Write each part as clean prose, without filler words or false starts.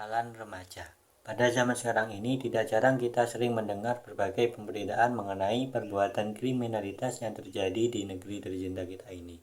Kenakalan remaja. Pada zaman sekarang ini tidak jarang kita sering mendengar berbagai pemberitaan mengenai perbuatan kriminalitas yang terjadi di negeri tercinta kita ini.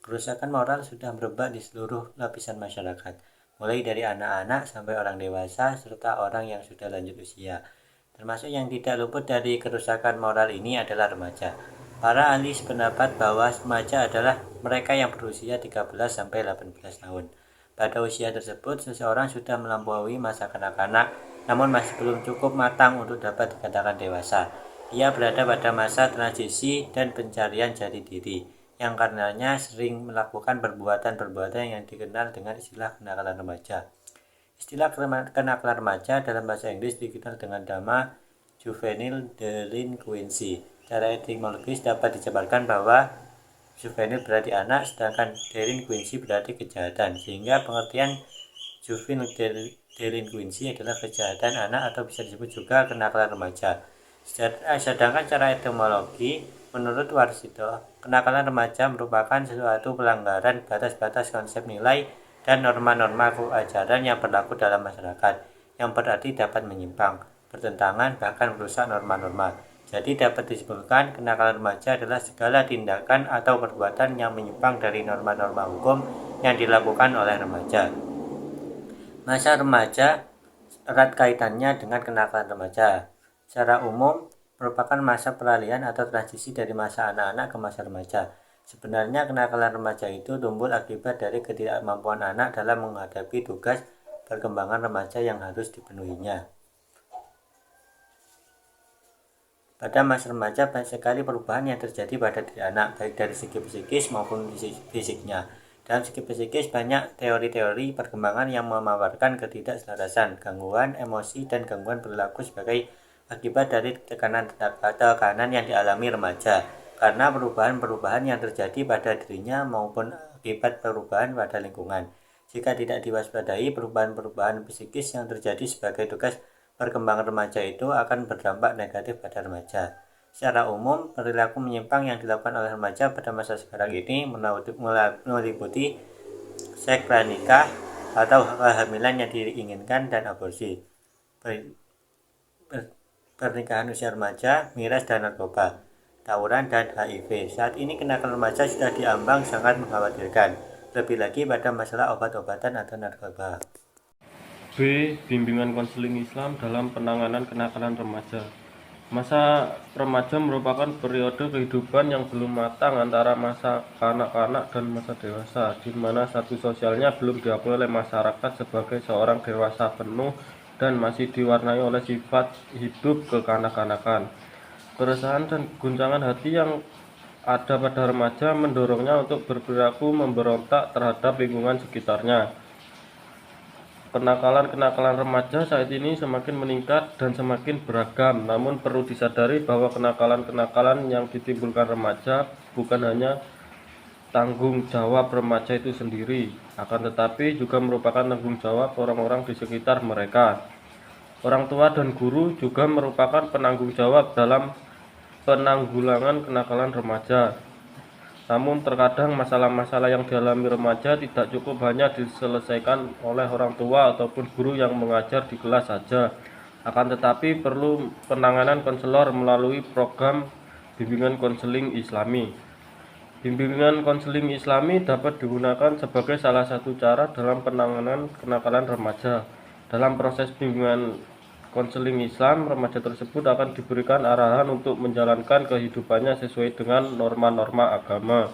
Kerusakan moral sudah merebak di seluruh lapisan masyarakat, mulai dari anak-anak sampai orang dewasa serta orang yang sudah lanjut usia. Termasuk yang tidak luput dari kerusakan moral ini adalah remaja. Para ahli sependapat bahwa remaja adalah mereka yang berusia 13 sampai 18 tahun. Pada usia tersebut, seseorang sudah melampaui masa kanak-kanak, namun masih belum cukup matang untuk dapat dikatakan dewasa. Ia berada pada masa transisi dan pencarian jati diri, yang karenanya sering melakukan perbuatan-perbuatan yang dikenal dengan istilah kenakalan remaja. Istilah kenakalan remaja dalam bahasa Inggris dikenal dengan nama juvenile delinquency. Secara etimologis dapat dijabarkan bahwa juvenile berarti anak, sedangkan delinquency berarti kejahatan, sehingga pengertian juvenile delinquency adalah kejahatan anak atau bisa disebut juga kenakalan remaja. Sedangkan secara etimologi, menurut Warsito, kenakalan remaja merupakan sesuatu pelanggaran batas-batas konsep nilai dan norma-norma kewajaran yang berlaku dalam masyarakat, yang berarti dapat menyimpang, bertentangan, bahkan merusak norma-norma. Jadi dapat disebutkan kenakalan remaja adalah segala tindakan atau perbuatan yang menyimpang dari norma-norma hukum yang dilakukan oleh remaja. Masa remaja erat kaitannya dengan kenakalan remaja. Secara umum merupakan masa peralihan atau transisi dari masa anak-anak ke masa remaja. Sebenarnya kenakalan remaja itu timbul akibat dari ketidakmampuan anak dalam menghadapi tugas perkembangan remaja yang harus dipenuhinya. Pada masa remaja banyak sekali perubahan yang terjadi pada diri anak, baik dari segi psikis maupun fisiknya. Dalam segi psikis banyak teori-teori perkembangan yang memaparkan ketidakselarasan, gangguan emosi, dan gangguan perilaku sebagai akibat dari tekanan yang dialami remaja karena perubahan-perubahan yang terjadi pada dirinya maupun akibat perubahan pada lingkungan. Jika tidak diwaspadai, perubahan-perubahan psikis yang terjadi sebagai tugas perkembangan remaja itu akan berdampak negatif pada remaja. Secara umum, perilaku menyimpang yang dilakukan oleh remaja pada masa sekarang ini meliputi seks pranikah atau kehamilan yang diinginkan dan aborsi, pernikahan usia remaja, miras dan narkoba, tawuran dan HIV. Saat ini kenakalan remaja sudah diambang sangat mengkhawatirkan, lebih lagi pada masalah obat-obatan atau narkoba. B. Bimbingan konseling Islam dalam penanganan kenakalan remaja. Masa remaja merupakan periode kehidupan yang belum matang antara masa kanak-kanak dan masa dewasa, di mana status sosialnya belum diakui oleh masyarakat sebagai seorang dewasa penuh dan masih diwarnai oleh sifat hidup kekanak-kanakan. Keresahan dan guncangan hati yang ada pada remaja mendorongnya untuk berperilaku memberontak terhadap lingkungan sekitarnya. Kenakalan-kenakalan remaja saat ini semakin meningkat dan semakin beragam, namun perlu disadari bahwa kenakalan-kenakalan yang ditimbulkan remaja bukan hanya tanggung jawab remaja itu sendiri, akan tetapi juga merupakan tanggung jawab orang-orang di sekitar mereka. Orang tua dan guru juga merupakan penanggung jawab dalam penanggulangan kenakalan remaja. Namun terkadang masalah-masalah yang dialami remaja tidak cukup hanya diselesaikan oleh orang tua ataupun guru yang mengajar di kelas saja. Akan tetapi perlu penanganan konselor melalui program bimbingan konseling Islami. Bimbingan konseling Islami dapat digunakan sebagai salah satu cara dalam penanganan kenakalan remaja. Dalam proses bimbingan konseling Islam, remaja tersebut akan diberikan arahan untuk menjalankan kehidupannya sesuai dengan norma-norma agama.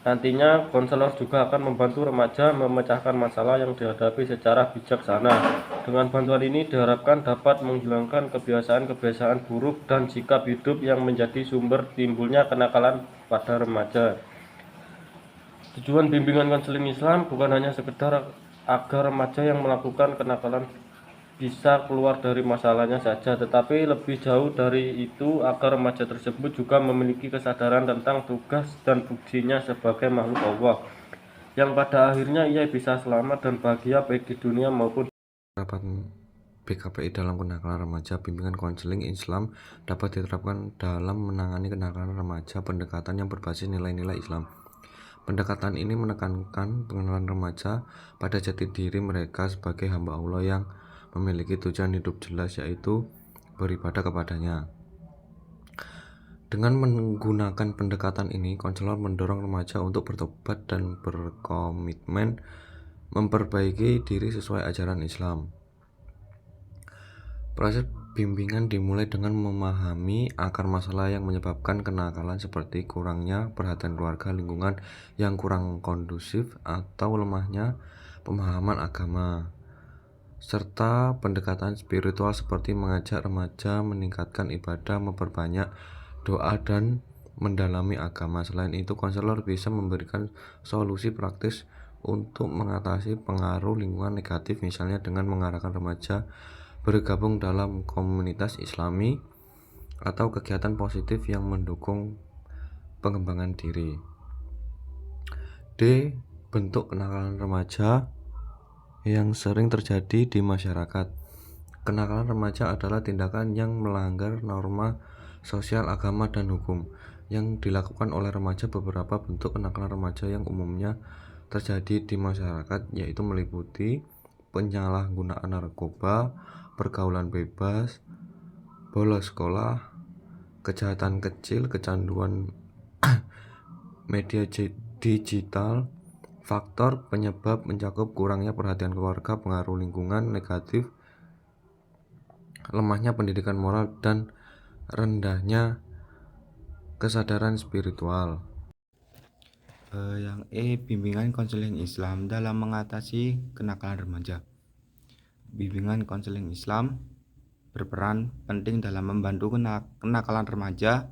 Nantinya, konselor juga akan membantu remaja memecahkan masalah yang dihadapi secara bijaksana. Dengan bantuan ini diharapkan dapat menghilangkan kebiasaan-kebiasaan buruk dan sikap hidup yang menjadi sumber timbulnya kenakalan pada remaja. Tujuan bimbingan konseling Islam bukan hanya sekedar agar remaja yang melakukan kenakalan bisa keluar dari masalahnya saja, tetapi lebih jauh dari itu agar remaja tersebut juga memiliki kesadaran tentang tugas dan fungsinya sebagai makhluk Allah, yang pada akhirnya ia bisa selamat dan bahagia baik di dunia maupun Rapat BKPI dalam kenakalan remaja. Bimbingan konseling Islam dapat diterapkan dalam menangani kenakalan remaja pendekatan yang berbasis nilai-nilai Islam. Pendekatan ini menekankan pengenalan remaja pada jati diri mereka sebagai hamba Allah yang memiliki tujuan hidup jelas, yaitu beribadah kepadanya. Dengan menggunakan pendekatan ini, konselor mendorong remaja untuk bertobat dan berkomitmen memperbaiki diri sesuai ajaran Islam. Proses bimbingan dimulai dengan memahami akar masalah yang menyebabkan kenakalan, seperti kurangnya perhatian keluarga, lingkungan yang kurang kondusif, atau lemahnya pemahaman agama, serta pendekatan spiritual seperti mengajak remaja meningkatkan ibadah, memperbanyak doa, dan mendalami agama. Selain itu, konselor bisa memberikan solusi praktis untuk mengatasi pengaruh lingkungan negatif, misalnya dengan mengarahkan remaja bergabung dalam komunitas Islami atau kegiatan positif yang mendukung pengembangan diri. D. Bentuk kenakalan remaja yang sering terjadi di masyarakat. Kenakalan remaja adalah tindakan yang melanggar norma sosial, agama, dan hukum yang dilakukan oleh remaja. Beberapa bentuk kenakalan remaja yang umumnya terjadi di masyarakat yaitu meliputi penyalahgunaan narkoba, pergaulan bebas, bolos sekolah, kejahatan kecil, kecanduan media digital. Faktor penyebab mencakup kurangnya perhatian keluarga, pengaruh lingkungan negatif, lemahnya pendidikan moral, dan rendahnya kesadaran spiritual. Yang E, bimbingan konseling Islam dalam mengatasi kenakalan remaja. Bimbingan konseling Islam berperan penting dalam membantu kenakalan remaja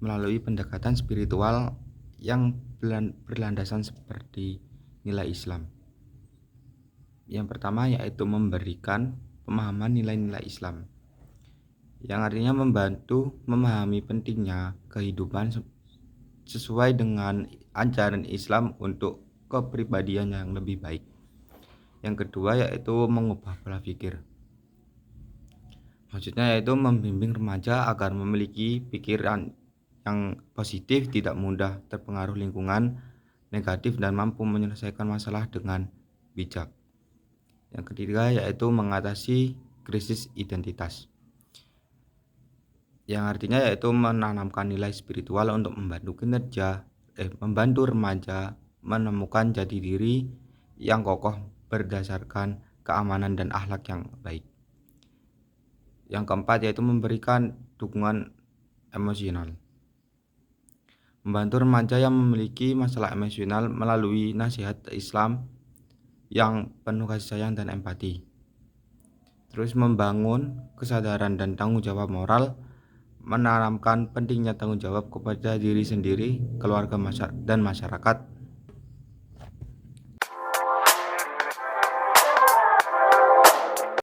melalui pendekatan spiritual yang berlandasan seperti nilai Islam. Yang pertama yaitu memberikan pemahaman nilai-nilai Islam, yang artinya membantu memahami pentingnya kehidupan sesuai dengan ajaran Islam untuk kepribadian yang lebih baik. Yang kedua yaitu mengubah pola pikir. Maksudnya yaitu membimbing remaja agar memiliki pikiran yang positif, tidak mudah terpengaruh lingkungan negatif, dan mampu menyelesaikan masalah dengan bijak. Yang ketiga yaitu mengatasi krisis identitas, yang artinya yaitu menanamkan nilai spiritual untuk membantu remaja menemukan jati diri yang kokoh berdasarkan keamanan dan akhlak yang baik. Yang keempat yaitu memberikan dukungan emosional, membantu remaja yang memiliki masalah emosional melalui nasihat Islam yang penuh kasih sayang dan empati. Terus membangun kesadaran dan tanggung jawab moral, menanamkan pentingnya tanggung jawab kepada diri sendiri, keluarga dan masyarakat,